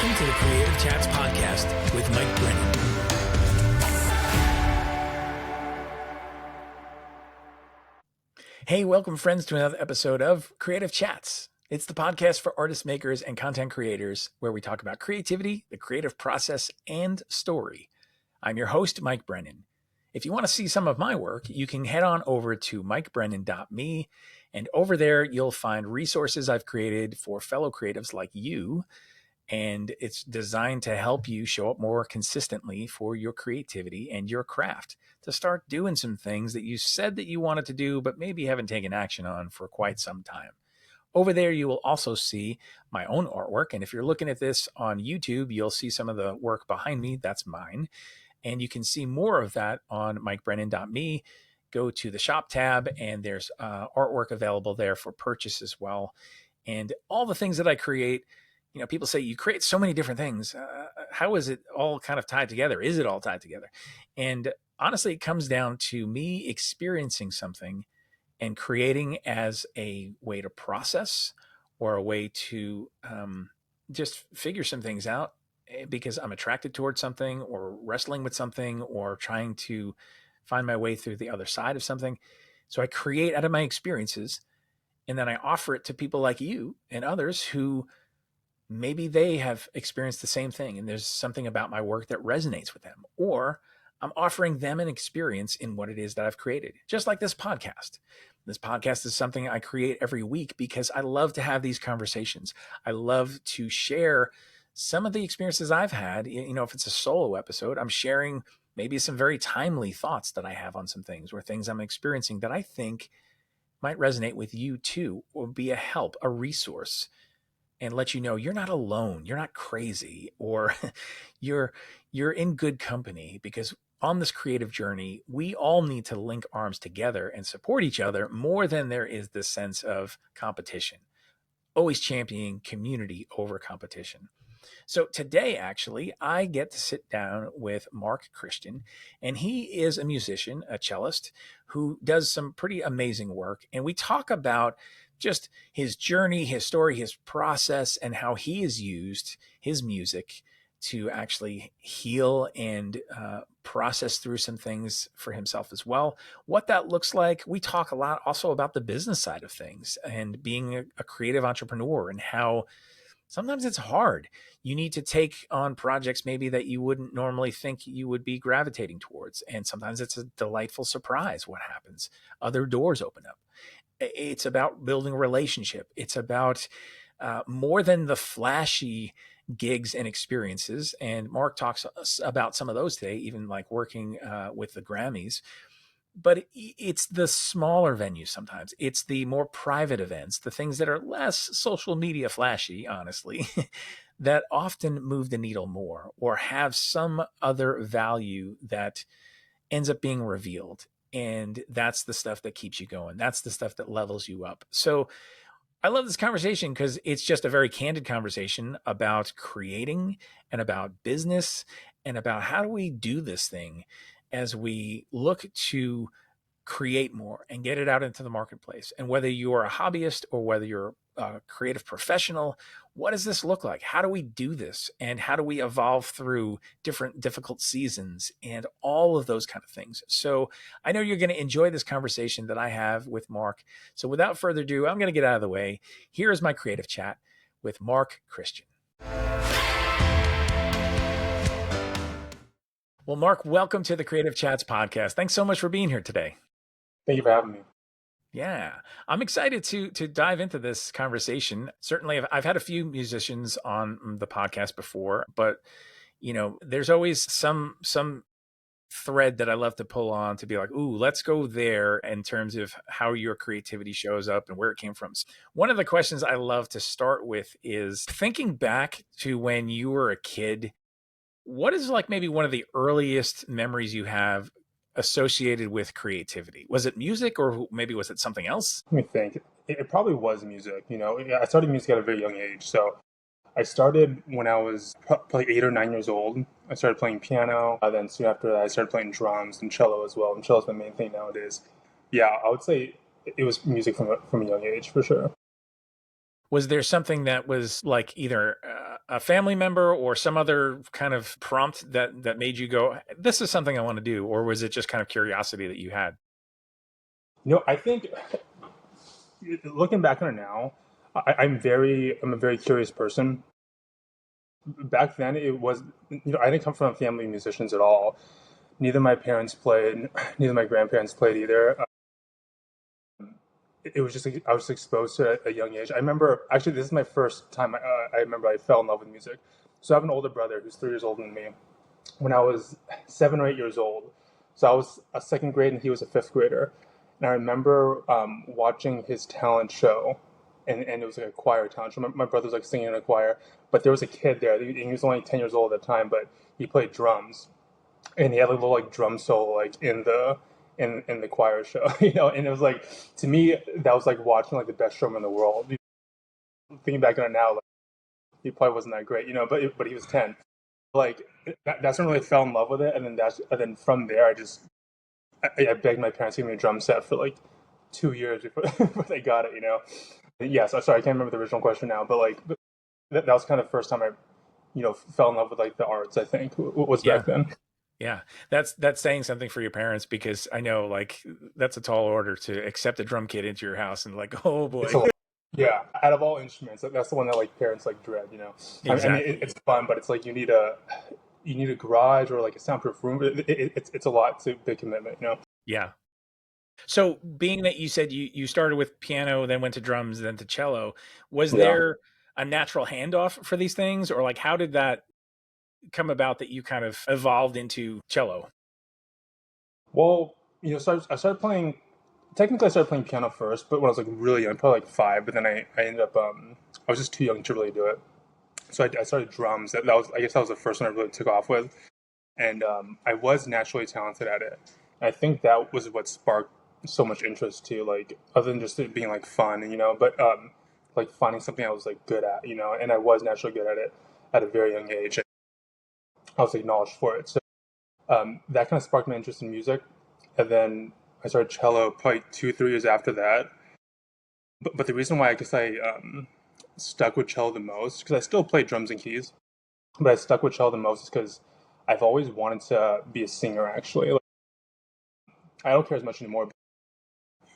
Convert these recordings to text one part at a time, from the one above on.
Welcome to the Creative Chats Podcast with Mike Brennan. Hey, welcome friends to another episode of Creative Chats. It's the podcast for artists, makers, and content creators where we talk about creativity, the creative process, and story. I'm your host, Mike Brennan. If you want to see some of my work, you can head on over to mikebrennan.me, and over there you'll find resources I've created for fellow creatives like you, and it's designed to help you show up more consistently for your creativity and your craft, to start doing some things that you said that you wanted to do, but maybe haven't taken action on for quite some time. Over there, you will also see my own artwork. And if you're looking at this on YouTube, you'll see some of the work behind me. That's mine. And you can see more of that on mikebrennan.me. Go to the shop tab, and there's artwork available there for purchase as well. And all the things that I create, you know, people say you create so many different things. How is it all kind of tied together? Is it all tied together? And honestly, it comes down to me experiencing something and creating as a way to process or a way to just figure some things out because I'm attracted towards something or wrestling with something or trying to find my way through the other side of something. So I create out of my experiences, and then I offer it to people like you and others who maybe they have experienced the same thing and there's something about my work that resonates with them, or I'm offering them an experience in what it is that I've created. Just like this podcast. This podcast is something I create every week because I love to have these conversations. I love to share some of the experiences I've had. You know, if it's a solo episode, I'm sharing maybe some very timely thoughts that I have on some things or things I'm experiencing that I think might resonate with you too, or be a help, a resource, and let you know you're not alone, you're not crazy, or you're in good company, because on this creative journey, we all need to link arms together and support each other more than there is this sense of competition. Always championing community over competition. So today, actually, I get to sit down with Marc Christian, and he is a musician, a cellist, who does some pretty amazing work. And we talk about just his journey, his story, his process, and how he has used his music to actually heal and process through some things for himself as well. What that looks like. We talk a lot also about the business side of things and being a creative entrepreneur, and how sometimes it's hard. You need to take on projects maybe that you wouldn't normally think you would be gravitating towards. And sometimes it's a delightful surprise what happens. Other doors open up. It's about building a relationship. It's about more than the flashy gigs and experiences. And Marc talks about some of those today, even like working with the Grammys. But it's the smaller venues sometimes. It's the more private events, the things that are less social media flashy, honestly, that often move the needle more or have some other value that ends up being revealed. And that's the stuff that keeps you going. That's the stuff that levels you up. So I love this conversation because it's just a very candid conversation about creating and about business and about how do we do this thing as we look to create more and get it out into the marketplace. And whether you are a hobbyist or whether you're a creative professional, what does this look like? How do we do this? And how do we evolve through different difficult seasons and all of those kind of things? So I know you're going to enjoy this conversation that I have with Marc. So without further ado, I'm going to get out of the way. Here is my creative chat with Marc Christian. Well, Marc, welcome to the Creative Chats podcast. Thanks so much for being here today. Thank you for having me. Yeah, I'm excited to dive into this conversation. Certainly, I've had a few musicians on the podcast before, but you know, there's always some thread that I love to pull on to be like, ooh, let's go there in terms of how your creativity shows up and where it came from. One of the questions I love to start with is thinking back to when you were a kid. What is like maybe one of the earliest memories you have associated with creativity? Was it music, or maybe was it something else? Let me think. It probably was music. You know, I started music at a very young age. So I started when I was probably 8 or 9 years old. I started playing piano. Then soon after that, I started playing drums and cello as well. And cello is my main thing nowadays. Yeah, I would say it was music from a young age for sure. Was there something that was like either a family member or some other kind of prompt that made you go, this is something I want to do? Or was it just kind of curiosity that you had? I think looking back on it now, I'm a very curious person. Back then, it was, I didn't come from a family of musicians at all. Neither my parents played, neither my grandparents played either. It was just, I was exposed to it at a young age. I remember, actually, this is my first time I remember I fell in love with music. So I have an older brother who's 3 years older than me. When I was 7 or 8 years old, so I was a second grade and he was a fifth grader. And I remember watching his talent show, and it was like a choir talent show. My brother was like singing in a choir, but there was a kid there. He was only 10 years old at the time, but he played drums, and he had a little like drum solo like in the choir show, And it was like, to me, that was like watching like the best drummer in the world. Thinking back on it now, like, he probably wasn't that great, but he was 10. Like that's when I really fell in love with it, and then from there I begged my parents to give me a drum set for like 2 years before they got it. Yes, sorry, I can't remember the original question now, but like that was kind of the first time I fell in love with like the arts. I think was Yeah. back then. Yeah. That's saying something for your parents, because I know like that's a tall order to accept a drum kit into your house and like, oh It's boy. a lot. Yeah, out of all instruments, that's the one that like parents like dread. I mean, Exactly. it's fun, but it's like you need a garage or like a soundproof room. It's a lot. It's a big commitment. Yeah. So being that you said you started with piano, then went to drums, then to cello, was Yeah. there a natural handoff for these things, or like how did that come about that you kind of evolved into cello? Well, so I started playing. Technically, I started playing piano first, but when I was like really young, probably like 5. But then I ended up I was just too young to really do it. So I started drums. That was, I guess, that was the first one I really took off with, and I was naturally talented at it. And I think that was what sparked so much interest too. Like other than just it being like fun, but like finding something I was like good at. And I was naturally good at it at a very young age. I was acknowledged for it. So that kind of sparked my interest in music. And then I started cello probably 2 3 years after that. But the reason why I guess I stuck with cello the most, because I still play drums and keys, but I stuck with cello the most is because I've always wanted to be a singer. Actually, like, I don't care as much anymore.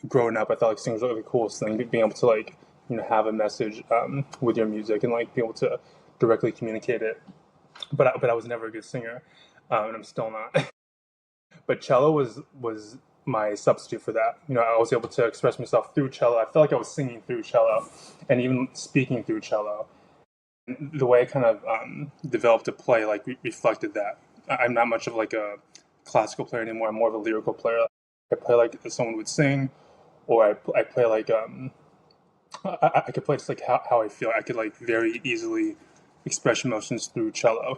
Growing up, I thought like singers were like the coolest thing, being able to like have a message with your music and like be able to directly communicate it. But I was never a good singer, and I'm still not. But cello was my substitute for that. I was able to express myself through cello. I felt like I was singing through cello, and even speaking through cello. The way I kind of developed to play like reflected that. I'm not much of like a classical player anymore. I'm more of a lyrical player. I play like someone would sing, or I play like I could play just like how I feel. I could like very easily express emotions through cello.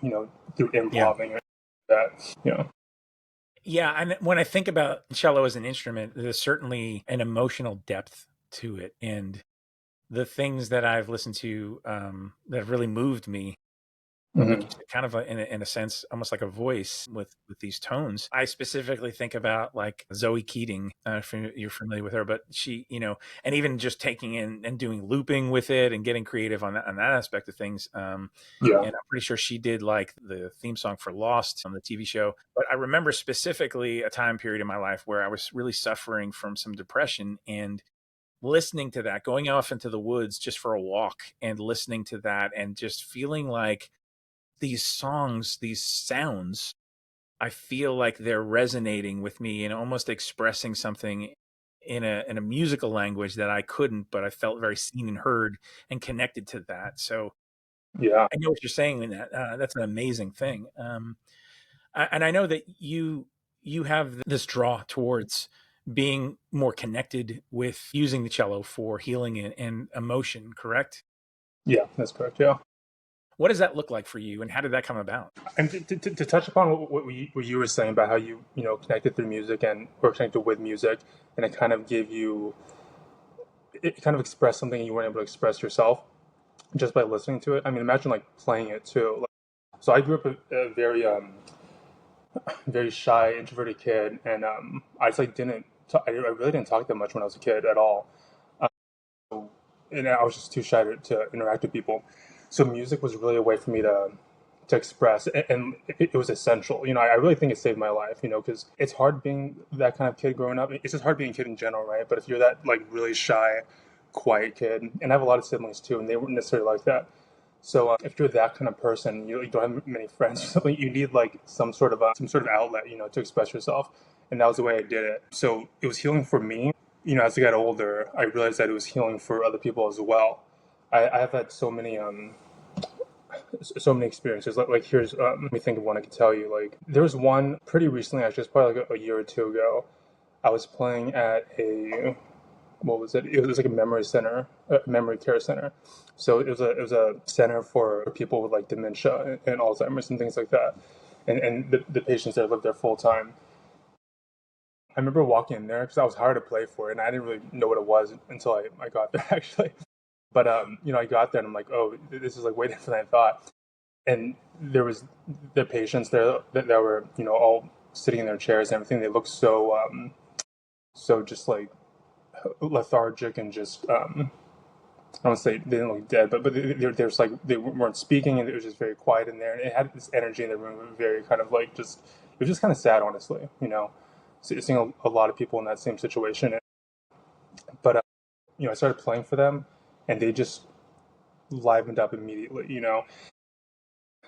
Through Yeah. improv that. Yeah, and when I think about cello as an instrument, there's certainly an emotional depth to it, and the things that I've listened to that have really moved me, like Hmm. you said, kind of in a sense, almost like a voice with these tones. I specifically think about like Zoe Keating. If you're familiar with her, but she, and even just taking in and doing looping with it and getting creative on that aspect of things. Yeah. And I'm pretty sure she did like the theme song for Lost on the TV show. But I remember specifically a time period in my life where I was really suffering from some depression, and listening to that, going off into the woods just for a walk and listening to that and just feeling like these songs, these sounds, I feel like they're resonating with me and almost expressing something in a musical language that I couldn't, but I felt very seen and heard and connected to that. So Yeah. I know what you're saying in that. That's an amazing thing. And I know that you have this draw towards being more connected with using the cello for healing and emotion, correct? Yeah. That's correct. Yeah. What does that look like for you, and how did that come about? And to touch upon what you were saying about how you connected through music and or connected with music, and it kind of gave you it kind of expressed something you weren't able to express yourself just by listening to it. I mean, imagine like playing it too. So I grew up a very very shy, introverted kid, and I just like didn't. I really didn't talk that much when I was a kid at all, and I was just too shy to interact with people. So music was really a way for me to express, and it was essential. I really think it saved my life. Because it's hard being that kind of kid growing up. It's just hard being a kid in general, right? But if you're that like really shy, quiet kid, and I have a lot of siblings too, and they weren't necessarily like that. So if you're that kind of person, you don't have many friends or something, you need like some sort of outlet, to express yourself. And that was the way I did it. So it was healing for me. As I got older, I realized that it was healing for other people as well. I've had so many experiences. Like here's let me think of one I could tell you. Like there was one pretty recently, actually, it's probably like a year or two ago. I was playing at a what was it? It was like a memory care center. So it was a center for people with like dementia and Alzheimer's and things like that, and the patients that lived there full time. I remember walking in there because I was hired to play for it, and I didn't really know what it was until I got there actually. But I got there and I'm like, oh, this is like way different than I thought. And there was the patients there that were all sitting in their chairs and everything. They looked so just like lethargic and just I don't say they didn't look dead, but they're just like they weren't speaking, and it was just very quiet in there, and it had this energy in the room, very kind of like just it was just kind of sad, honestly. Seeing a lot of people in that same situation, but I started playing for them, and they just livened up immediately.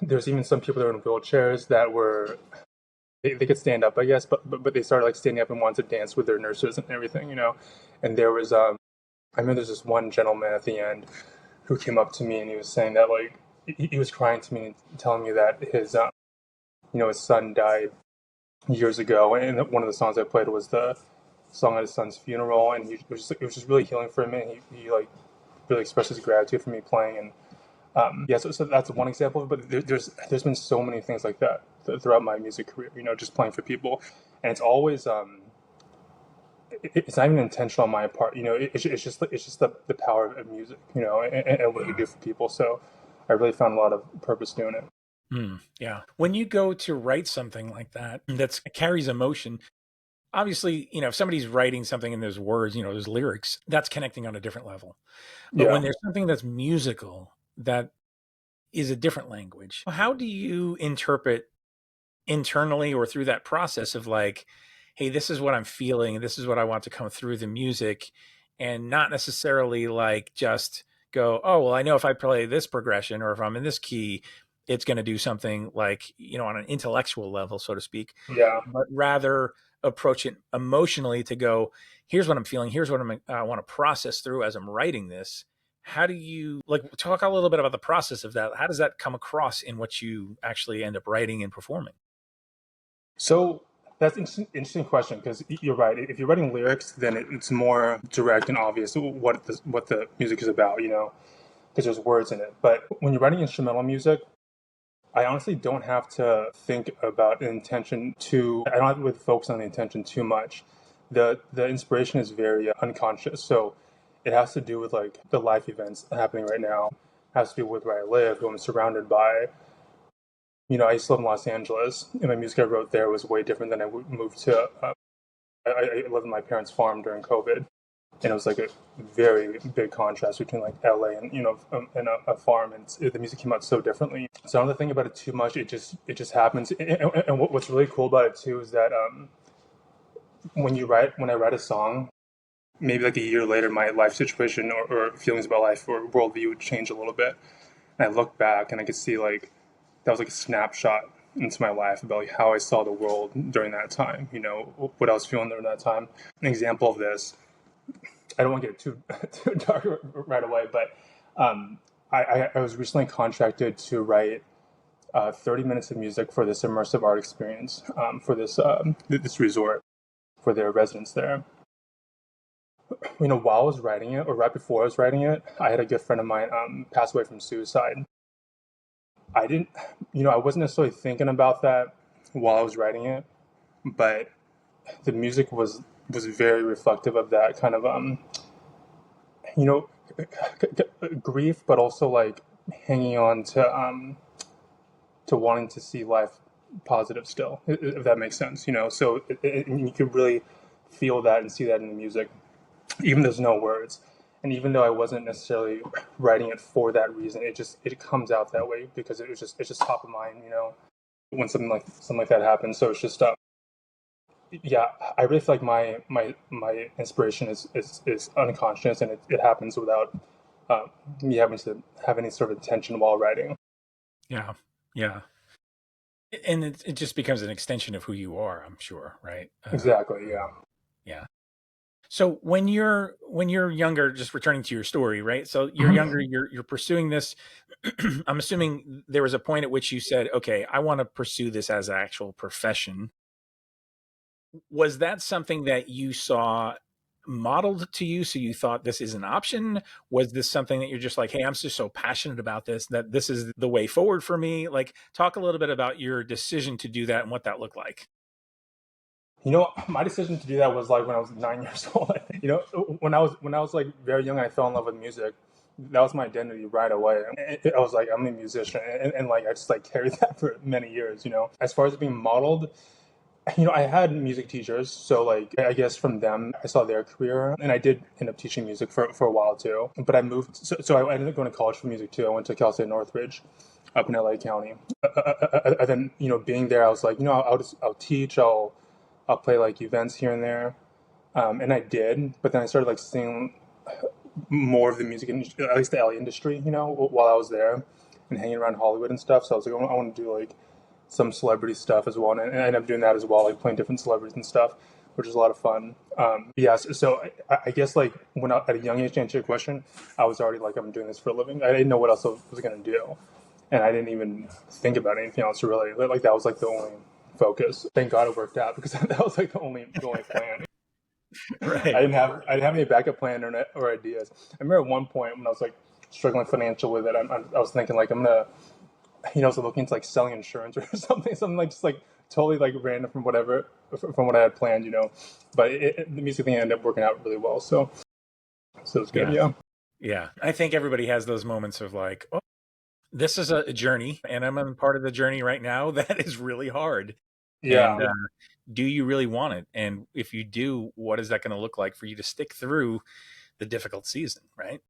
There's even some people that were in wheelchairs that were they could stand up, I guess, but they started like standing up and wanted to dance with their nurses and everything. And there was I remember there's this one gentleman at the end who came up to me and he was saying that like he was crying to me and telling me that his son died years ago, and one of the songs I played was the song at his son's funeral, and it was just really healing for him, and he like really expressed his gratitude for me playing, and yeah, so that's one example, but there's been so many things like that throughout my music career, just playing for people, and it's always it's not even intentional on my part, it's just the power of music, and what you do for people. So I really found a lot of purpose doing it. Yeah. When you go to write something like that that carries emotion, obviously, if somebody's writing something and there's words, there's lyrics, that's connecting on a different level. But when Yeah. there's something that's musical, that is a different language. How do you interpret internally or through that process of like, hey, this is what I'm feeling, this is what I want to come through the music, and not necessarily like just go, oh, well, I know if I play this progression or if I'm in this key, it's going to do something like, on an intellectual level, so to speak, Yeah. but rather approach it emotionally to go, here's what I'm feeling, here's what I want to process through as I'm writing this. How do you like talk a little bit about the process of that? How does that come across in what you actually end up writing and performing? So that's an interesting question because you're right. If you're writing lyrics, then it's more direct and obvious what the music is about, because there's words in it. But when you're writing instrumental music, I honestly don't have to think about an intention too. I don't have to really focus on the intention too much. The inspiration is very unconscious, so it has to do with like the life events happening right now. It has to do with where I live, who I'm surrounded by. I used to live in Los Angeles, and the music I wrote there was way different than I moved to. I lived on my parents' farm during COVID, and it was like a very big contrast between like LA and and a farm, and the music came out so differently. So I don't think about it too much. It just happens. And what's really cool about it too is that when I write a song, maybe like a year later, my life situation or feelings about life or worldview would change a little bit, and I look back and I could see like that was like a snapshot into my life about like how I saw the world during that time, what I was feeling during that time. An example of this, I don't want to get too too dark right away, but I was recently contracted to write 30 minutes of music for this immersive art experience for this resort for their residents there. While I was writing it, or right before I was writing it, I had a good friend of mine pass away from suicide. I didn't, I wasn't necessarily thinking about that while I was writing it, but the music was very reflective of that kind of you know, grief, but also like hanging on to wanting to see life positive still, if that makes sense. So you can really feel that and see that in the music, even there's no words. And even though I wasn't necessarily writing it for that reason, it comes out that way because it's just top of mind, when something like that happens. So it's just yeah, I really feel like my inspiration is unconscious, and it happens without uh, me having to have any sort of intention while writing. Yeah. Yeah. And it just becomes an extension of who you are, I'm sure, right? Exactly. Yeah. Yeah. So when you're younger, just returning to your story, right? So you're younger, Mhm. you're pursuing this. I'm assuming there was a point at which you said, "Okay, I want to pursue this as an actual profession." Was that something that you saw modeled to you, so you thought this is an option? Was this something that you're just like, "Hey, I'm just so passionate about this that this is the way forward for me"? Like, talk a little bit about your decision to do that and what that looked like. My decision to do that was like when I was 9 years old. When I was like very young, and I fell in love with music. That was my identity right away. I was like, I'm a musician, and like I just like carried that for many years. As far as being modeled, I had music teachers, so like I guess from them I saw their career, and I did end up teaching music for a while too. But I moved, so I ended up going to college for music too. I went to Cal State Northridge, up in LA County. And then being there, I was like, I'll teach, I'll play like events here and there, and I did. But then I started like seeing more of the music industry, at least the LA industry, while I was there and hanging around Hollywood and stuff. So I was like, I want to do like some celebrity stuff as well, and I ended up doing that as well, like playing different celebrities and stuff, which is a lot of fun. So I guess like when at a young age, to answer your question, I was already like, I'm doing this for a living. I didn't know what else I was going to do, and I didn't even think about anything else really. Like that was like the only focus. Thank God it worked out because that was like the only plan. Right. I didn't have any backup plan or ideas. I remember at one point when I was like struggling financial with it, I was thinking like I'm gonna so looking into like selling insurance or something like just like totally like random from what I had planned. But the music thing ended up working out really well. So it's good. Yeah. Yeah. Yeah. I think everybody has those moments of like, oh, this is a journey, and I'm on part of the journey right now that is really hard. And Yeah. do you really want it? And if you do, what is that going to look like for you to stick through the difficult season, right?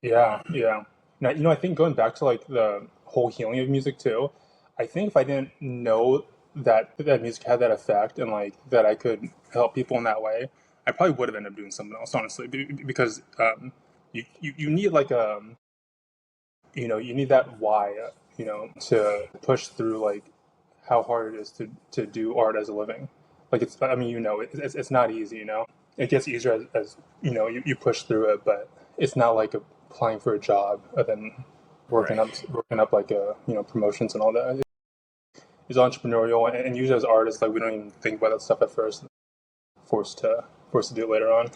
Yeah. Yeah. Now, I think going back to like the whole healing of music too, I think if I didn't know that music had that effect and like that I could help people in that way, I probably would have ended up doing something else, honestly, because you need like you need that why, to push through like how hard it is to do art as a living. Like I mean, it's not easy. It gets easier as you push through it, but it's not like applying for a job and then Right. working up like promotions and all that. It's entrepreneurial, and usually as artists, like we don't even think about that stuff at first. Forced to forced to do it later on.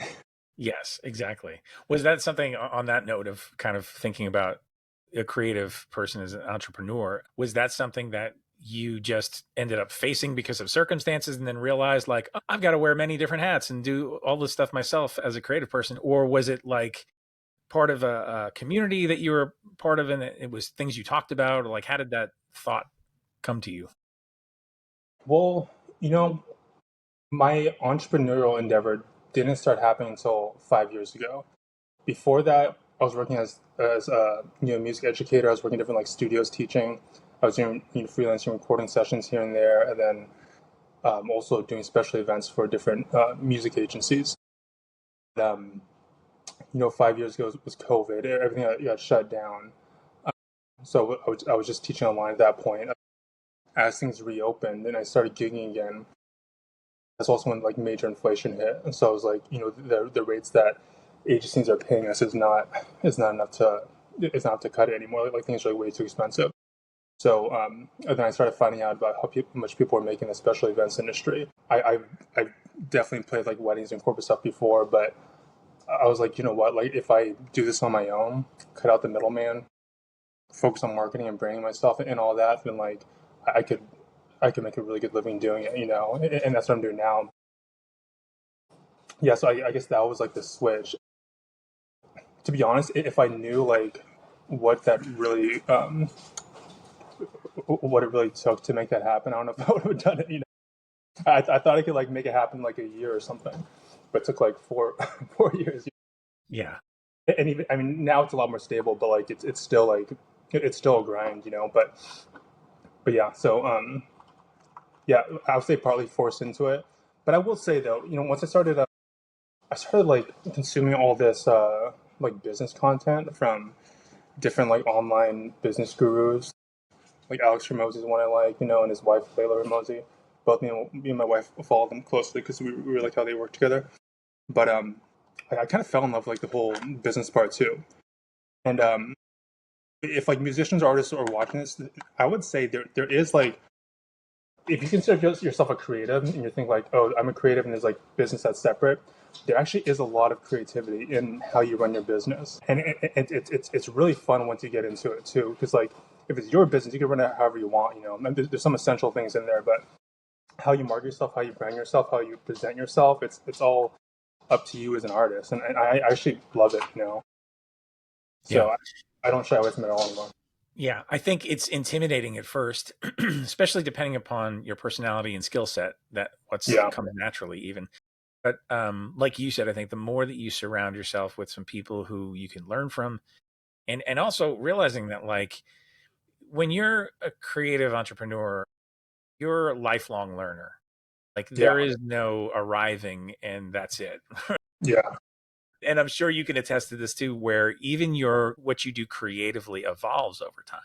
Yes, exactly. Was that something on that note of kind of thinking about a creative person as an entrepreneur? Was that something that you just ended up facing because of circumstances and then realized like, "Oh, I've got to wear many different hats and do all this stuff myself as a creative person? Or was it like part of a community that you were part of and it was things you talked about? Or like, how did that thought come to you? Well, you know, my entrepreneurial endeavor didn't start happening until 5 years ago. Before that, I was working as a music educator. I was working in different like studios teaching. I was doing freelancing recording sessions here and there, and then also doing special events for different music agencies. Um, 5 years ago was COVID. Everything got shut down. So I was just teaching online at that point. As things reopened, and I started gigging again. That's also when like major inflation hit, and so I was like, the rates that agencies are paying us is not enough to cut it anymore. Like things are like way too expensive. So and then I started finding out about how much people are making the special events industry. I definitely played like weddings and corporate stuff before, but I was like, you know what? Like if I do this on my own, cut out the middleman, focus on marketing and branding myself and all that, then like I could make a really good living doing it, and that's what I'm doing now. Yeah, so I guess that was like the switch. To be honest, if I knew like what that really what it really took to make that happen, I don't know if I would have done it. I thought I could like make it happen like a year or something, but it took like four 4 years. Yeah. And even, I mean, now it's a lot more stable, but like it's still a grind, you know. But yeah, so yeah, I would say partly forced into it. But I will say though, you know, once I started like consuming all this like business content from different like online business gurus. Like Alex Ramosi is one I like, you know, and his wife Layla Ramosi. Both me and my wife follow them closely because we like how they work together. But I kind of fell in love with like the whole business part too. And if like musicians or artists are watching this, I would say there is like, if you consider yourself a creative and you think like, oh, I'm a creative and there's like business that's separate, there actually is a lot of creativity in how you run your business, and it's really fun once you get into it too. Because like, if it's your business, you can run it however you want. You know, and there's some essential things in there, but how you market yourself, how you brand yourself, how you present yourself, it's all up to you as an artist, and I actually love it. You know, Yeah. so I don't shy away from it at all anymore. Yeah, I think it's intimidating at first, especially depending upon your personality and skill set, that what's Yeah, comes naturally even. But like you said, I think the more that you surround yourself with some people who you can learn from, and also realizing that like when you're a creative entrepreneur, you're a lifelong learner. Like yeah, there is no arriving and that's it. yeah, And I'm sure you can attest to this too, where even your what you do creatively evolves over time.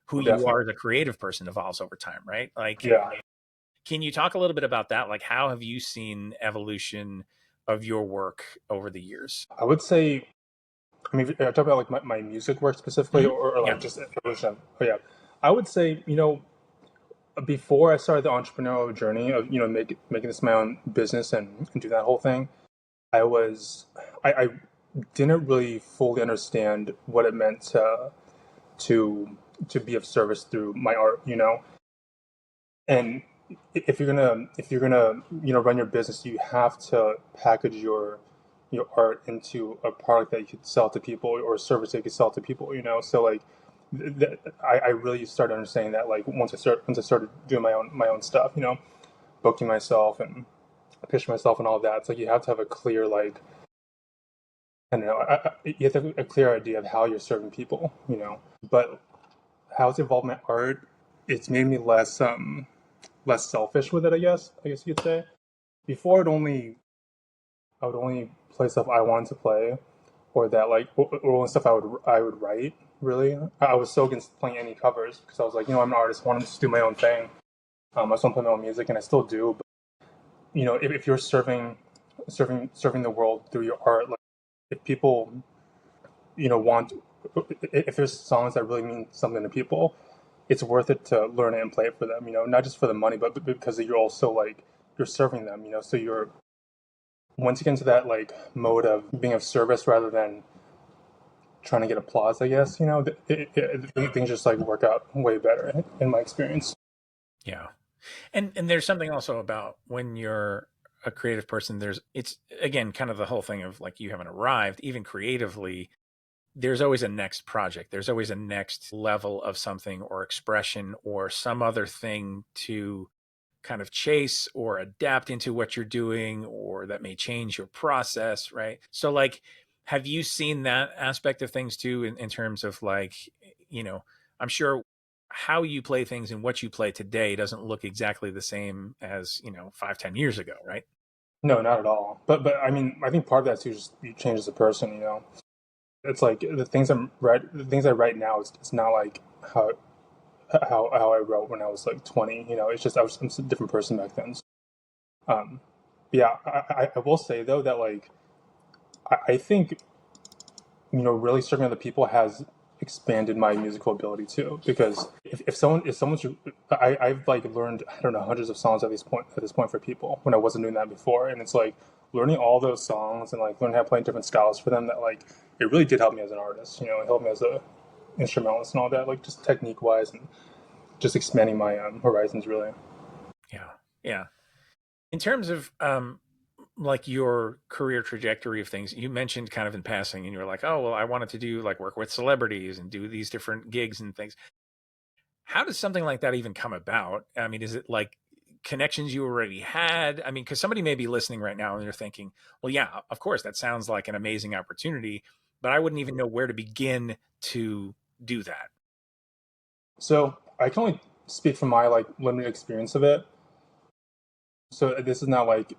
Who you definitely. are as a creative person evolves over time, right? Like, Yeah, can you talk a little bit about that? Like, how have you seen evolution of your work over the years? I would say. I mean, talk about like my music work specifically, Hmm. or Yeah. like just evolution. Oh yeah, I would say, you know, before I started the entrepreneurial journey of, you know, making this my own business and do that whole thing, I was I didn't really fully understand what it meant to to be of service through my art, you know. And if you're gonna, you know, run your business, you have to package your art into a product that you could sell to people, or a service that you could sell to people, you know. So like I really started understanding that like once I started doing my own stuff, you know, booking myself and pitching myself and all that. It's like you have to have a clear like, I don't know, you have to have a clear idea of how you're serving people, you know. But how it's evolved my art, it's made me less selfish with it, I guess you could say. Before I would only play stuff I wanted to play, or that like, or only stuff I would write. Really, I was so against playing any covers because I was like, you know, I'm an artist, I want to just do my own thing. I just want to play my own music, and I still do. But you know, if you're serving the world through your art, like if people, you know, want, if there's songs that really mean something to people, it's worth it to learn it and play it for them. You know, not just for the money, but because you're also like you're serving them. You know, so you're, once you get into that like mode of being of service rather than trying to get applause, I guess, you know, things just like work out way better in my experience. Yeah. And there's something also about when you're a creative person, it's again kind of the whole thing of like you haven't arrived, even creatively, there's always a next project. There's always a next level of something or expression or some other thing to kind of chase or adapt into what you're doing, or that may change your process, right? So like, have you seen that aspect of things too in terms of like, you know, I'm sure how you play things and what you play today doesn't look exactly the same as, you know, 5, 10 years ago, right? No, not at all. But I mean, I think part of that too is you change as a person. You know, it's like the things I write now. It's not like how I wrote when I was like 20. You know, it's just I'm a different person back then. Um, yeah, I will say though that like I think, you know, really serving other people has expanded my musical ability too. Because if someone's, I've like learned, I don't know, hundreds of songs at this point for people when I wasn't doing that before, and it's like learning all those songs and like learning how to play different styles for them, that like it really did help me as an artist. You know, it helped me as a instrumentalist and all that, like just technique wise and just expanding my horizons really. Yeah. Yeah. In terms of like your career trajectory of things, you mentioned kind of in passing and you were like, oh, well, I wanted to do like work with celebrities and do these different gigs and things. How does something like that even come about? I mean, is it like connections you already had? I mean, because somebody may be listening right now and they're thinking, well, yeah, of course, that sounds like an amazing opportunity. but I wouldn't even know where to begin to do that. So I can only speak from my like limited experience of it. So this is not like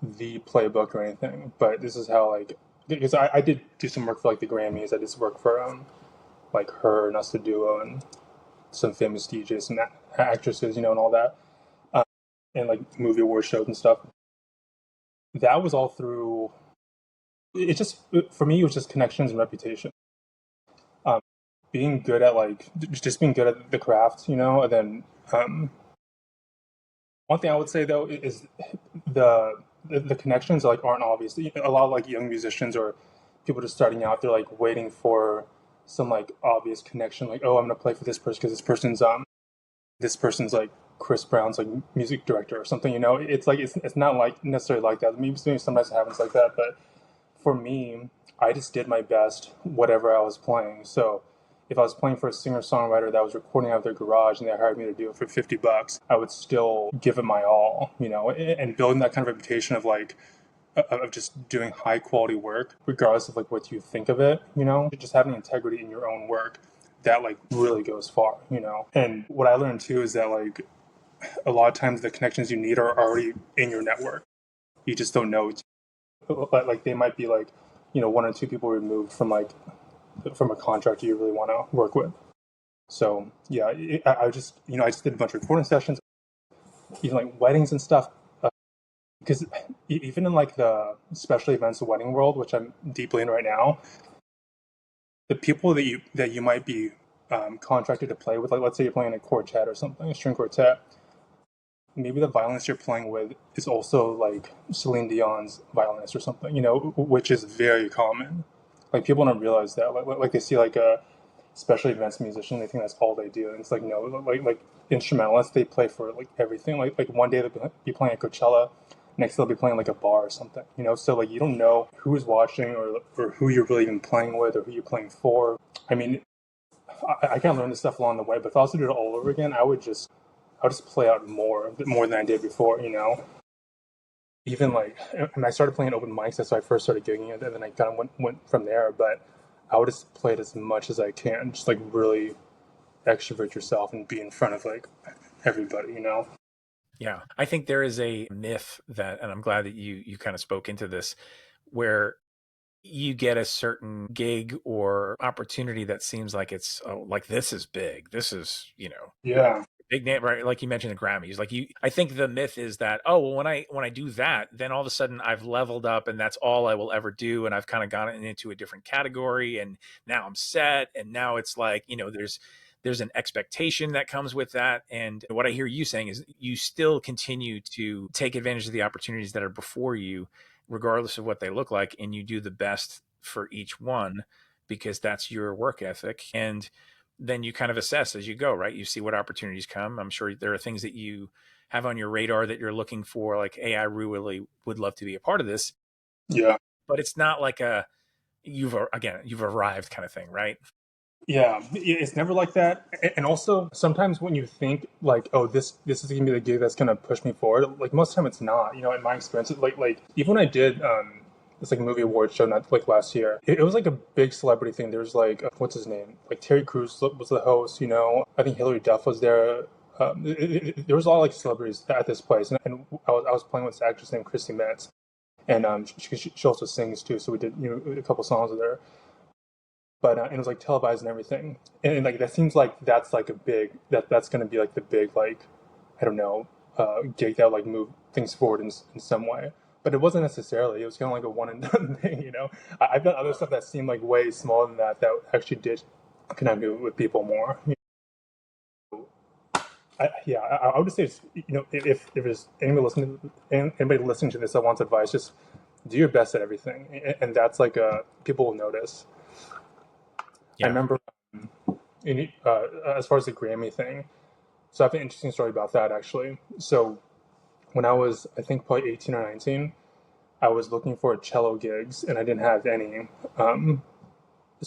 the playbook or anything, but this is how like because I did do some work for like the Grammys. I did some work for like her and Us Duo and some famous DJs and actresses, and all that, and like movie award shows and stuff. That was all through. It just for me, it was just connections and reputation. Um, Being good at like just being good at the craft, and then one thing I would say though is the connections like aren't obvious. A lot of like young musicians or people just starting out, they're like waiting for some like obvious connection, like oh I'm gonna play for this person because this person's like Chris Brown's like music director or something. It's like it's not like necessarily like that. Maybe sometimes it happens like that, but for me, I just did my best whatever I was playing. So if I was playing for a singer-songwriter that was recording out of their garage and they hired me to do it for $50, I would still give it my all, and building that kind of reputation of like of just doing high quality work, regardless of like what you think of it, just having integrity in your own work that like really goes far. And what I learned too is that like a lot of times the connections you need are already in your network. You just don't know it. Like they might be like, one or two people removed from a contractor you really want to work with. So yeah, I just I just did a bunch of recording sessions, even like weddings and stuff. Because even in like the special events wedding world, which I'm deeply in right now, the people that you might be contracted to play with, like let's say you're playing a quartet or something, a string quartet, maybe the violinist you're playing with is also like Celine Dion's violinist or something, which is very common. Like people don't realize that. Like they see like a special events musician, they think that's all they do, and it's like no, like instrumentalists, they play for like everything. Like one day they'll be playing at Coachella, next they'll be playing like a bar or something. So like you don't know who's watching or who you're really even playing with or who you're playing for. I mean, I kind of learned this stuff along the way, but if I was to do it all over again, I would just play out more than I did before. Even like, and I started playing open mics. That's why I first started gigging, and then I kind of went from there. But I would just play it as much as I can, just like really extrovert yourself and be in front of like everybody. Yeah, I think there is a myth that, and I'm glad that you kind of spoke into this, where you get a certain gig or opportunity that seems like it's like this is big. This is Yeah, big name, right? Like you mentioned the Grammys. I think the myth is that well when I do that, then all of a sudden I've leveled up and that's all I will ever do, and I've kind of gotten into a different category, and now I'm set, and now it's like there's an expectation that comes with that. And what I hear you saying is you still continue to take advantage of the opportunities that are before you, regardless of what they look like, and you do the best for each one because that's your work ethic. And then you kind of assess as you go, right? You see what opportunities come. I'm sure there are things that you have on your radar that you're looking for, like, hey, I really would love to be a part of this. yeah, But it's not like you've arrived kind of thing, right? yeah. It's never like that. And also, sometimes when you think like, oh, this is gonna be the gig that's gonna push me forward, like most of the time it's not. In my experience, like even when I did this like movie award show not like last year, it was like a big celebrity thing. There was like what's his name, like Terry Crews was the host. I think Hillary Duff was there. There was a lot of like celebrities at this place, and I was playing with this actress named Christy Metz, and she also sings too. So we did a couple songs with her, but and it was like televised and everything, and like that seems like that's like a big that's going to be like the big like I don't know gig that would like move things forward in some way. But it wasn't necessarily. It was kind of like a one and done thing. I've done other stuff that seemed like way smaller than that actually did connect me with people more. I would just say, if there's anybody listening to this that wants advice, just do your best at everything, and that's like people will notice. I Yeah. remember as far as the Grammy thing. So I have an interesting story about that actually. So when I was, I think probably 18 or 19, I was looking for cello gigs and I didn't have any. So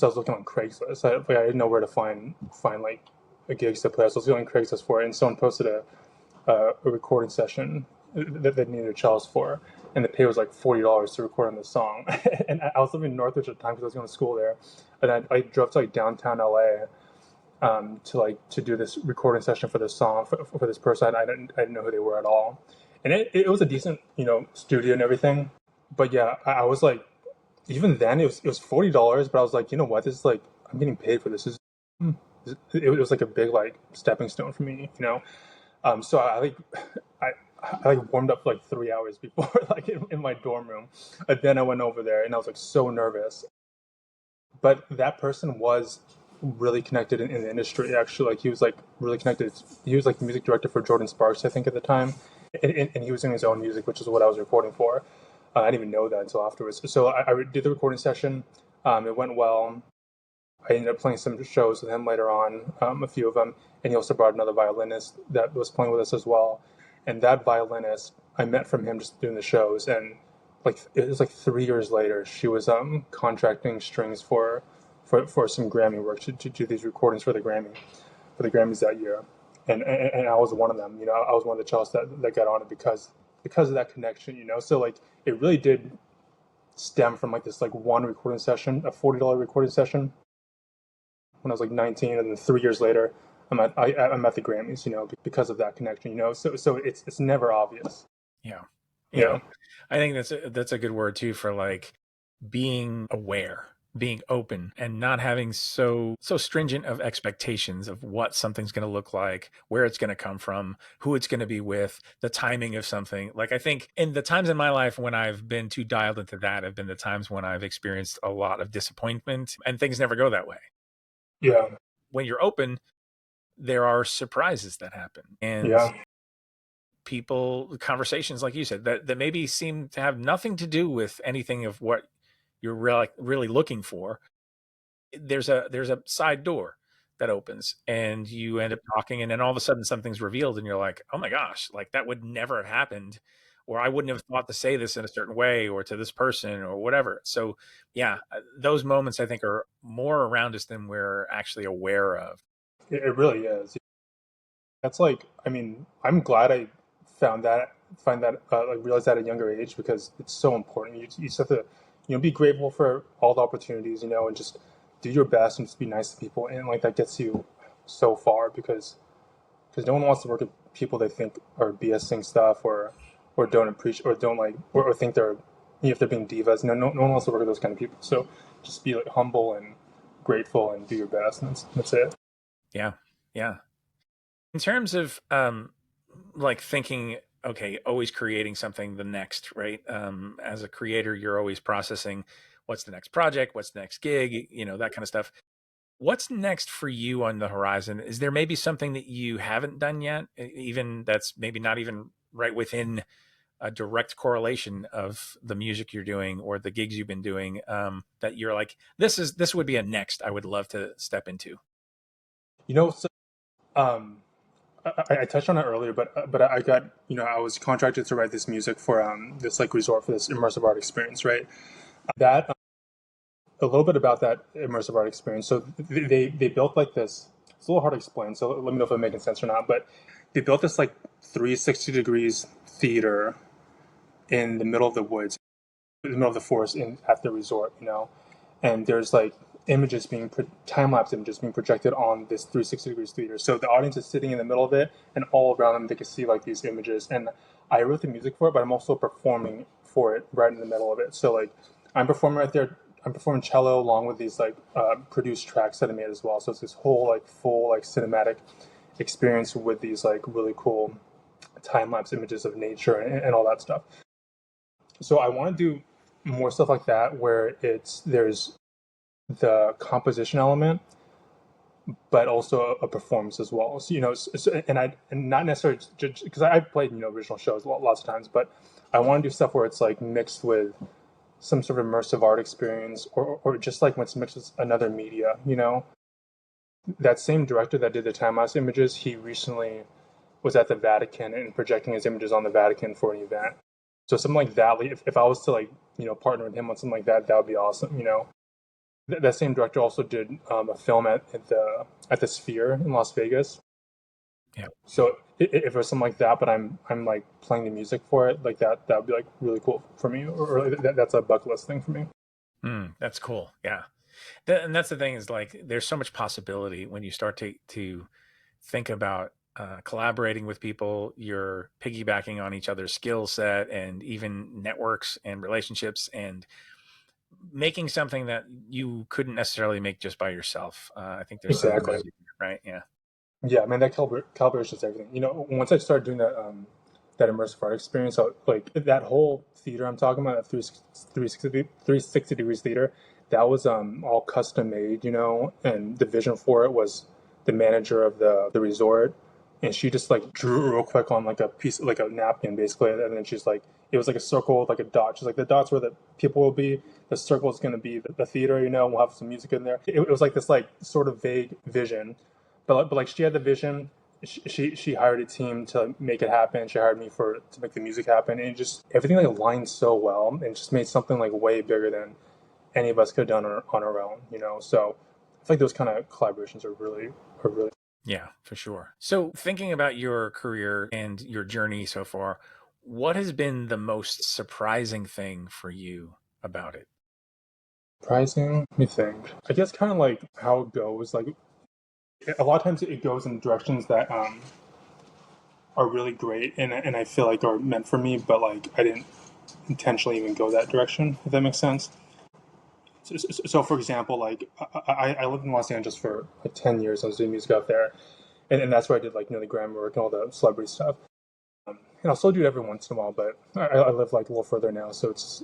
I was looking on Craigslist. I didn't know where to find like a gigs to play. So I was going on Craigslist for it, and someone posted a recording session that they needed cellos for. and the pay was like $40 to record on the song. And I was living in Northridge at the time because I was going to school there, and I drove to like downtown LA to do this recording session for this song for this person. I didn't know who they were at all, and it was a decent studio and everything, but yeah, I was like, even then it was $40, but I was like, you know what, this is like, I'm getting paid for this. It was like a big like stepping stone for me, so I I like warmed up for like 3 hours before, like in my dorm room, and then I went over there and I was like so nervous. But that person was really connected in the industry. Actually, like he was like really connected. He was like the music director for Jordan Sparks, I think, at the time, and he was doing his own music, which is what I was recording for. I didn't even know that until afterwards. So I did the recording session. It went well. I ended up playing some shows with him later on, a few of them, and he also brought another violinist that was playing with us as well. And that violinist I met from him just doing the shows, and like it was like 3 years later, she was contracting strings for some Grammy work to do these recordings for the Grammys that year, and I was one of them. I was one of the cellists that got on it because of that connection. So like it really did stem from like this like one recording session, a $40 recording session when I was like 19, and then 3 years later, I'm at the Grammys, because of that connection, So it's never obvious. Yeah. Yeah. I think that's a good word too for like being aware, being open, and not having so stringent of expectations of what something's going to look like, where it's going to come from, who it's going to be with, the timing of something. Like I think in the times in my life when I've been too dialed into that have been the times when I've experienced a lot of disappointment and things never go that way. Yeah. When you're open, there are surprises that happen, and Yeah. conversations, like you said, that maybe seem to have nothing to do with anything of what you're really looking for. There's a side door that opens and you end up talking, and then all of a sudden something's revealed and you're like, oh my gosh, like that would never have happened, or I wouldn't have thought to say this in a certain way or to this person or whatever. So yeah, those moments I think are more around us than we're actually aware of. It really is. That's like, I mean, I'm glad I find that, like realize that at a younger age, because it's so important. You just have to, be grateful for all the opportunities, and just do your best and just be nice to people. And like that gets you so far, because no one wants to work with people they think are BSing stuff, or don't appreciate, or don't like, or think they're, if they're being divas. No one wants to work with those kind of people. So just be like humble and grateful and do your best. And that's it. Yeah. Yeah. In terms of like thinking, okay, always creating something the next, right? As a creator, you're always processing what's the next project, what's the next gig, that kind of stuff. What's next for you on the horizon? Is there maybe something that you haven't done yet, even that's maybe not even right within a direct correlation of the music you're doing or the gigs you've been doing, that you're like, this would be a next I would love to step into? So, um, I touched on it earlier, but I got, I was contracted to write this music for this like resort for this immersive art experience, right? That A little bit about that immersive art experience. So they built like this. It's a little hard to explain, so let me know if I'm making sense or not. But they built this like 360 degrees theater in the middle of the woods, in the middle of the forest, at the resort, and there's like time lapse images being projected on this 360 degrees theater. So the audience is sitting in the middle of it, and all around them they can see like these images. And I wrote the music for it, but I'm also performing for it right in the middle of it. So like I'm performing right there. I'm performing cello along with these like produced tracks that I made as well. So it's this whole like full like cinematic experience with these like really cool time lapse images of nature and all that stuff. So I want to do more stuff like that where there's the composition element, but also a performance as well. So, and not necessarily because I've played original shows lots of times, but I want to do stuff where it's like mixed with some sort of immersive art experience, or just like when it's mixed with another media. That same director that did the time lapse images, he recently was at the Vatican and projecting his images on the Vatican for an event. So something like that, like if I was to like partner with him on something like that, that would be awesome. That same director also did a film at the Sphere in Las Vegas. Yeah. So if there's something like that, but I'm like playing the music for it, like that would be like really cool for me, or that's a bucket list thing for me. That's cool. Yeah. And that's the thing is like there's so much possibility when you start to think about collaborating with people. You're piggybacking on each other's skill set and even networks and relationships and making something that you couldn't necessarily make just by yourself. I think there's some Exactly. value there, right? Yeah. Yeah, man, that calibration is everything. Once I started doing that immersive art experience, so like that whole theater I'm talking about, that 360 degrees theater, that was all custom made, and the vision for it was the manager of the resort, and she just like drew real quick on like a piece, like a napkin, basically, and then she's like, it was like a circle with like a dot. She's like, the dots where the people will be, the circle is going to be the theater, we'll have some music in there. It was like this like sort of vague vision, but like she had the vision. She hired a team to make it happen. She hired me to make the music happen, and just everything like aligned so well, and just made something like way bigger than any of us could have done on our own. So I feel like those kind of collaborations are really. Yeah, for sure. So, thinking about your career and your journey so far, what has been the most surprising thing for you about it? Surprising. Let me think. I guess kind of like how it goes. Like a lot of times it goes in directions that are really great, and I feel like are meant for me, but like I didn't intentionally even go that direction. If that makes sense. So for example, like I lived in Los Angeles for like 10 years. I was doing music out there, and that's where I did like the grammar work and all the celebrity stuff. And I'll still do it every once in a while, but I live like a little further now, so it's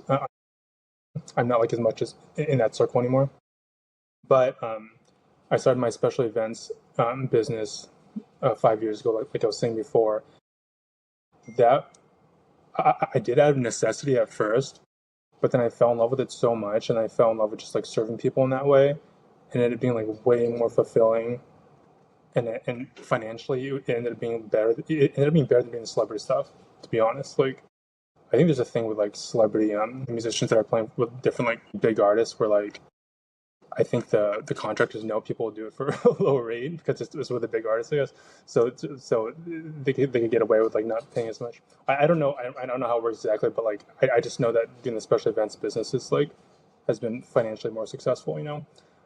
I'm not like as much as in that circle anymore. But I started my special events business 5 years ago, like I was saying before. That I did out of necessity at first, but then I fell in love with it so much, and I fell in love with just like serving people in that way, and it ended up being like way more fulfilling, and financially it ended up being better. It ended up being better than doing the celebrity stuff, to be honest. Like I think there's a thing with like celebrity musicians that are playing with different like big artists where like I think the contractors know people will do it for a lower rate because it's with a big artist, I guess. So they could get away with like not paying as much. I don't know. I don't know how it works exactly, but like I just know that doing the special events business is like has been financially more successful,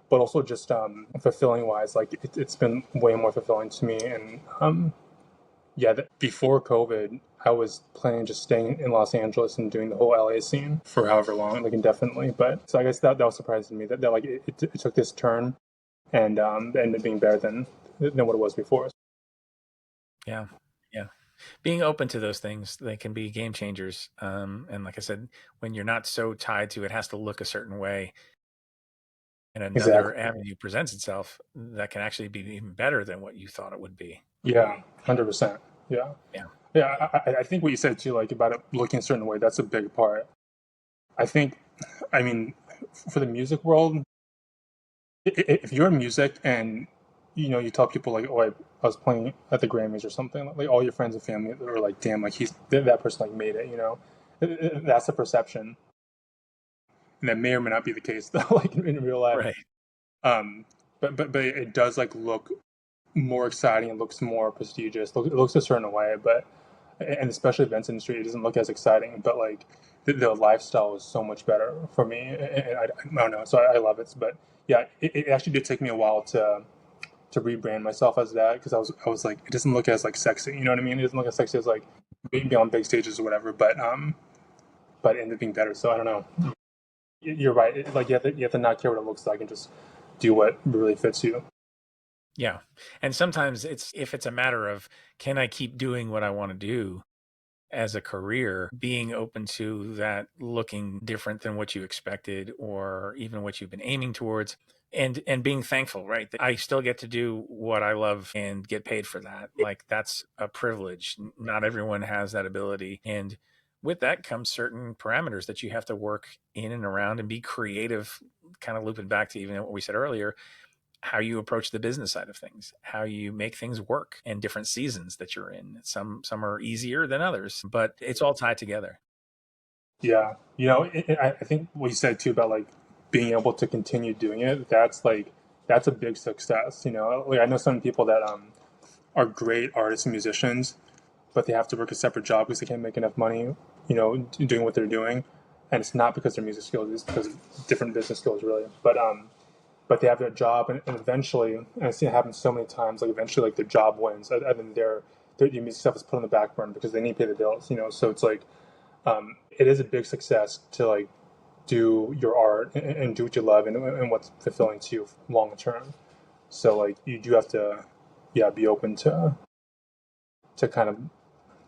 but also just fulfilling wise, like it's been way more fulfilling to me. And yeah, before COVID, I was planning just staying in Los Angeles and doing the whole LA scene for however long, like indefinitely. But so I guess that was surprising to me that like it took this turn and ended up being better than what it was before. Yeah. Yeah. Being open to those things, they can be game changers. And like I said, when you're not so tied to it has to look a certain way and another Exactly. avenue presents itself, that can actually be even better than what you thought it would be. Yeah, 100%. Yeah, Yeah. yeah. I think what you said too, like about it looking a certain way, that's a big part. I think, I mean, for the music world, if you're in music and you tell people like, oh, I was playing at the Grammys or something, like all your friends and family are like, damn, like that person like made it. That's the perception, and that may or may not be the case though, like in real life. Right. Um, but it does like look more exciting. It looks more prestigious. It looks a certain way, but and the special events industry, it doesn't look as exciting. But like the lifestyle is so much better for me, and I don't know. So I love it. But yeah, it actually did take me a while to rebrand myself as that because I was like it doesn't look as like sexy. You know what I mean? It doesn't look as sexy as like being on big stages or whatever. But it ended up being better. So I don't know. You're right. Like you have to not care what it looks like and just do what really fits you. Yeah. And sometimes it's if it's a matter of can I keep doing what I want to do as a career, being open to that looking different than what you expected or even what you've been aiming towards and being thankful, right? That I still get to do what I love and get paid for that. Like that's a privilege. Not everyone has that ability. And with that comes certain parameters that you have to work in and around and be creative, kind of looping back to even what we said earlier, how you approach the business side of things, how you make things work and different seasons that you're in. Some are easier than others, but it's all tied together. Yeah, I think what you said too about like being able to continue doing it, that's a big success. Like I know some people that are great artists and musicians, but they have to work a separate job because they can't make enough money, doing what they're doing. And it's not because of their music skills; it's because of different business skills, really. But they have their job, and eventually, and I've seen it happen so many times. Like eventually, like their job wins, and then their music stuff is put on the back burner because they need to pay the bills. So it's like it is a big success to like do your art and do what you love and what's fulfilling to you long term. So like you do have to, yeah, be open to kind of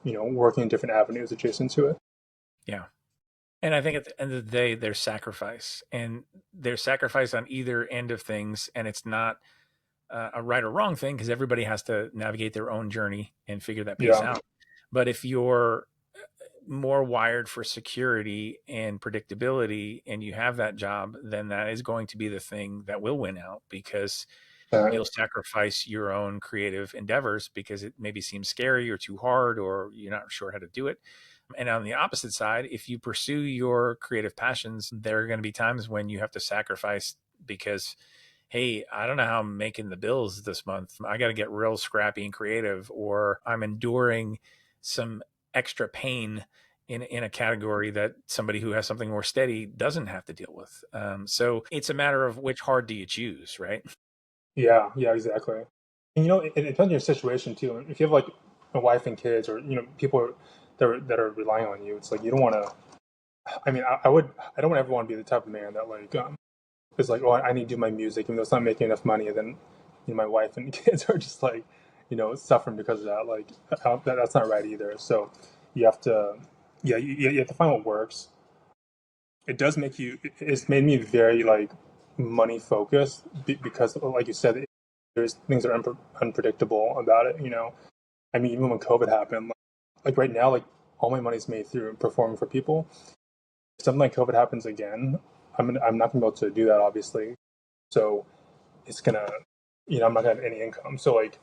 working in different avenues adjacent to it. Yeah. And I think at the end of the day, there's sacrifice, and there's sacrifice on either end of things. And it's not a right or wrong thing because everybody has to navigate their own journey and figure that piece Yeah, out. But if you're more wired for security and predictability and you have that job, then that is going to be the thing that will win out because you'll sacrifice your own creative endeavors because it maybe seems scary or too hard or you're not sure how to do it. And on the opposite side, if you pursue your creative passions, there are going to be times when you have to sacrifice because, hey, I don't know how I'm making the bills this month. I got to get real scrappy and creative, or I'm enduring some extra pain in a category that somebody who has something more steady doesn't have to deal with. So it's a matter of which hard do you choose, right? yeah, exactly. And it depends on your situation too. If you have like a wife and kids, or people that are relying on you, it's like you don't want to. I mean, I don't ever want to be the type of man that like is like, oh, I need to do my music, even though it's not making enough money, and then my wife and kids are just like, suffering because of that. Like that's not right either. So you have to, yeah, you have to find what works. It does make you. It's made me very like money focused because, like you said, there's things that are unpredictable about it. I mean, even when COVID happened, like right now, like all my money's made through performing for people. If something like COVID happens again, I'm not gonna be able to do that, obviously. So it's gonna, I'm not gonna have any income. So like,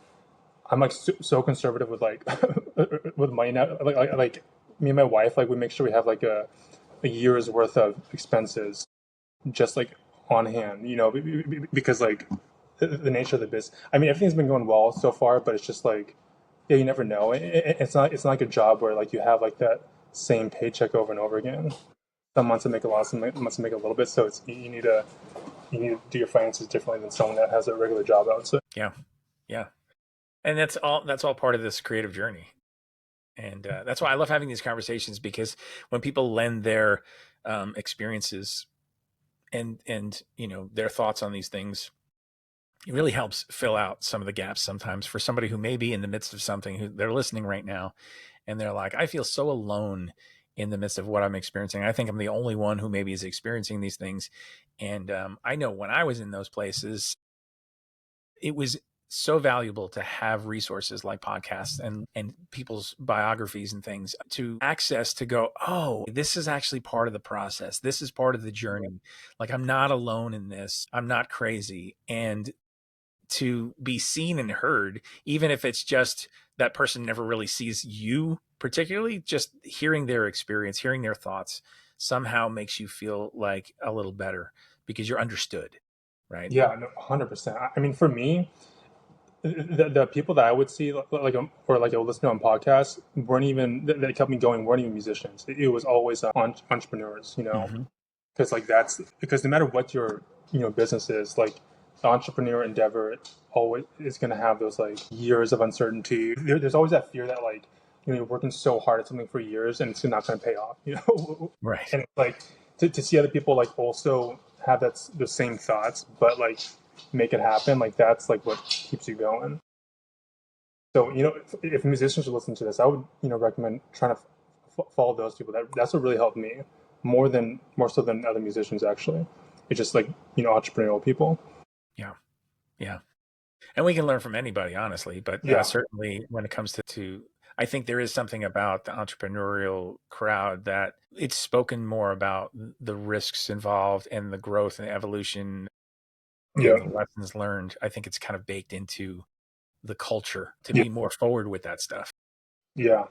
I'm like so conservative with like with money now. Like me and my wife, like we make sure we have like a year's worth of expenses just like on hand, because like the nature of the business. I mean, everything's been going well so far, but it's just like, yeah, you never know. It's not like a job where like you have like that same paycheck over and over again. Some months to make a lot, some months to make a little bit. So it's you need to do your finances differently than someone that has a regular job, I would say. Yeah. Yeah. And that's all part of this creative journey. And that's why I love having these conversations because when people lend their experiences and their thoughts on these things, it really helps fill out some of the gaps sometimes for somebody who may be in the midst of something who they're listening right now and they're like, I feel so alone in the midst of what I'm experiencing. I think I'm the only one who maybe is experiencing these things. And I know when I was in those places, it was so valuable to have resources like podcasts and people's biographies and things to access to go, oh, this is actually part of the process. This is part of the journey. Like I'm not alone in this. I'm not crazy. And to be seen and heard, even if it's just that person never really sees you particularly, just hearing their experience, hearing their thoughts somehow makes you feel like a little better because you're understood, right? Yeah, no, 100%. I mean, for me, the people that I would see or like I would listen to on podcasts weren't even that kept me going weren't even musicians. It was always entrepreneurs, Mm-hmm. because like that's because no matter what your business is, like the entrepreneur endeavor always is going to have those like years of uncertainty. There's always that fear that like you're working so hard at something for years and it's not going to pay off, Right. and like to see other people like also have the same thoughts but like make it happen, like that's like what keeps you going. So if musicians should listen to this, I would recommend trying to follow those people. That's what really helped me more so than other musicians actually. It's just like entrepreneurial people. Yeah. Yeah. And we can learn from anybody, honestly, but Yeah, certainly when it comes to, I think there is something about the entrepreneurial crowd that it's spoken more about the risks involved and the growth and evolution yeah, and the lessons learned. I think it's kind of baked into the culture to yeah, be more forward with that stuff. yeah.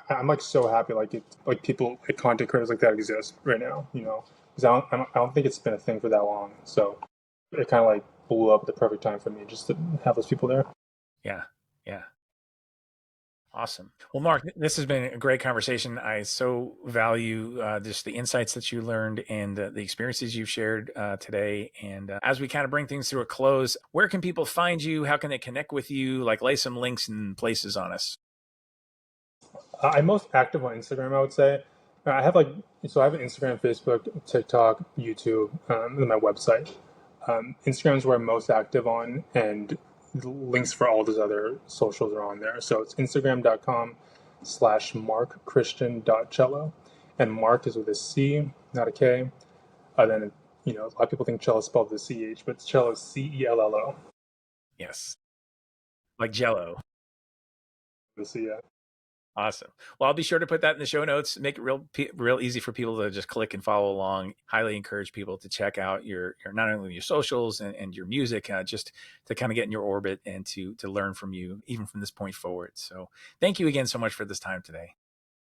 I'm like so happy like like people like content creators like that exist right now. Because I don't think it's been a thing for that long. So it kind of like blew up at the perfect time for me just to have those people there. Yeah. Yeah. Awesome. Well, Marc, this has been a great conversation. I so value just the insights that you learned and the experiences you've shared today. And as we kind of bring things to a close, where can people find you? How can they connect with you? Like lay some links and places on us. I'm most active on Instagram, I would say. I have I have an Instagram, Facebook, TikTok, YouTube, and my website. Instagram is where I'm most active on, and the links for all those other socials are on there. So it's instagram.com/markchristian.cello. And Mark is with a C, not a K. Then, a lot of people think cello is spelled with a CH, but cello is CELLO. Yes. Like Jello. So, yeah. Awesome. Well, I'll be sure to put that in the show notes, make it real easy for people to just click and follow along. Highly encourage people to check out your not only your socials and your music, just to kind of get in your orbit and to learn from you, even from this point forward. So thank you again so much for this time today.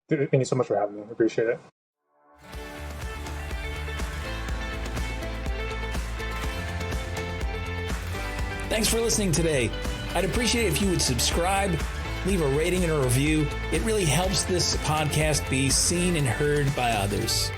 Thank you so much for having me. I appreciate it. Thanks for listening today. I'd appreciate it if you would subscribe, leave a rating and a review. It really helps this podcast be seen and heard by others.